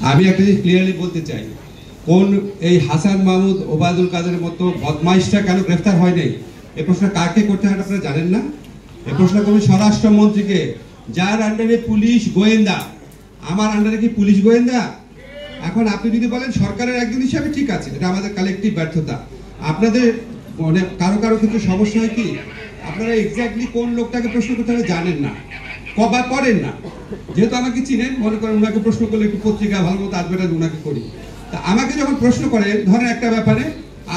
আমি একটা জিনিস ক্লিয়ারলি বলতে চাই, কোন এই হাসান মাহমুদ ওবায়দুল কাদেরের মতো বদমাইশটা কেন গ্রেফতার হয় নাই, এই প্রশ্ন কাকে করতে হয় আপনারা জানেন না? এই প্রশ্ন করবেন স্বরাষ্ট্রমন্ত্রীকে, যার আন্ডারে পুলিশ গোয়েন্দা। আমার আন্ডারে কি পুলিশ গোয়েন্দা? এখন আপনি যদি বলেন সরকারের একজন হিসাবে ঠিক আছে, এটা আমাদের কালেকটিভ ব্যর্থতা। আপনাদের মানে কারো কারো ক্ষেত্রে সমস্যা হয় কি, আপনারা এক্স্যাক্টলি কোন লোকটাকে প্রশ্ন করতে হবে জানেন না, কবা করেন না। যেহেতু আমাকে চিনেন, মনে করেন ওনাকে প্রশ্ন করলে একটু পত্রিকা ভালো মতো অ্যাডভার্টাইজ ওনাকে করি। তা আমাকে যখন প্রশ্ন করেন, ধরেন একটা ব্যাপারে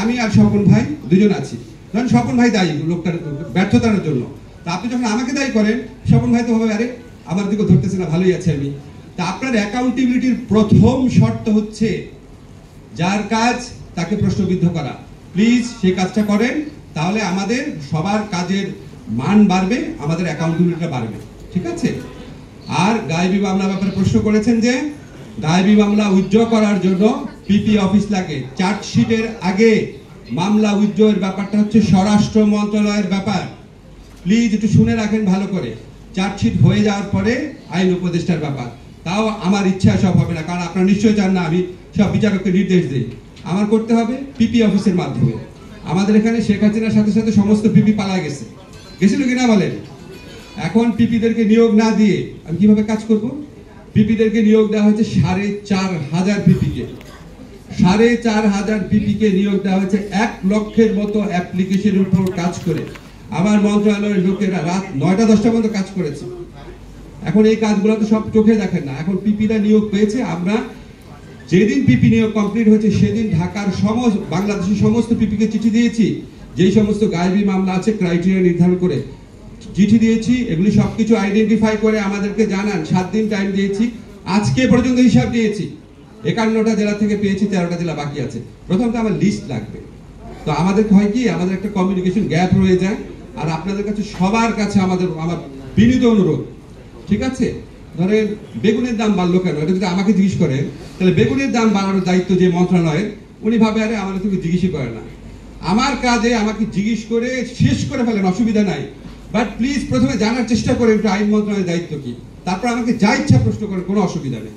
আমি আর স্বপন ভাই দুজন আছি, ধরেন স্বপন ভাই দায়ী লোকটার ব্যর্থতার জন্য। তা আপনি যখন আমাকে দায়ী করেন, স্বপন ভাই তো ভাবে আরে আমার দিকে ধরতেছে না, ভালোই আছে আমি। তা আপনার অ্যাকাউন্টেবিলিটির প্রথম শর্ত হচ্ছে যার কাজ তাকে প্রশ্নবিদ্ধ করা। প্লিজ সেই কাজটা করেন, তাহলে আমাদের সবার কাজের মান বাড়বে, আমাদের অ্যাকাউন্টেবিলিটিটা বাড়বে, ঠিক আছে? আর গায়েবী মামলা ব্যাপারে প্রশ্ন করেছেন যে গায়েবী মামলা উইথড্র করার জন্য পিপি অফিস লাগে। চার্জশিটের আগে মামলা উইথড্রয়ের ব্যাপারটা হচ্ছে স্বরাষ্ট্র মন্ত্রণালয়ের ব্যাপার। প্লিজ একটু শুনে রাখেন ভালো করে। চার্জশিট হয়ে যাওয়ার পরে আইন উপদেষ্টার ব্যাপার। তাও আমার ইচ্ছা সব হবে না, কারণ আপনারা নিশ্চয়ই চান না আমি সব বিচারককে নির্দেশ দিই। আমার করতে হবে পিপি অফিসের মাধ্যমে। আমাদের এখানে শেখ হাসিনার সাথে সাথে সমস্ত পিপি পালা গেছে, গেছিল কিনা বলেন? এখন পিপিদেরকে নিয়োগ না দিয়ে আমি কিভাবে কাজ করব? পিপিদেরকে নিয়োগ দেওয়া হয়েছে 4,500 পিপিকে। 4,500 পিপিকে নিয়োগ দেওয়া হয়েছে 1 লক্ষের মতো অ্যাপ্লিকেশনের উপর কাজ করে। আমার মন্ত্রণালয়ের লোকেরা রাত 9টা-10টা পর্যন্ত কাজ করেছে। এখন এই কাজগুলো তো সব চোখে দেখেন না। এখন পিপিরা নিয়োগ পেয়েছে। আমরা যেদিন পিপি নিয়োগ কমপ্লিট হয়েছে সেদিন ঢাকার সমস্ত বাংলাদেশের সমস্ত পিপিকে চিঠি দিয়েছি, যেই সমস্ত গায়েবী মামলা আছে ক্রাইটেরিয়া নির্ধারণ করে চিঠি দিয়েছি। এগুলি সবকিছু আইডেন্টিফাই করে আমাদেরকে জানান। 7 দিন টাইম দিয়েছি, আজকে পর্যন্ত হিসাব দিয়েছি। 51টা জেলা থেকে পেয়েছি, 13টা জেলা বাকি আছে। প্রথমত আমার লিস্ট লাগবে। তো আমাদের হয় কি, আমাদের একটা কমিউনিকেশন গ্যাপ রয়ে যায়। আর আপনাদের কাছে সবার কাছে আমার বিনীত অনুরোধ, ঠিক আছে? ধরেন বেগুনের দাম বাড়লো কেন, এটা যদি আমাকে জিজ্ঞেস করেন তাহলে বেগুনের দাম বাড়ানোর দায়িত্ব যে মন্ত্রণালয়ের, উনি ভাবে আরে আমাদের তুমি জিজ্ঞেসই করে না। আমার কাজে আমাকে জিজ্ঞেস করে শেষ করে ফেলেন, অসুবিধা নাই। বাট প্লিজ প্রথমে জানার চেষ্টা করেন একটু আইন মন্ত্রণালয়ের দায়িত্ব কি, তারপর আমাকে যা ইচ্ছা প্রশ্ন করেন, কোনো অসুবিধা নেই।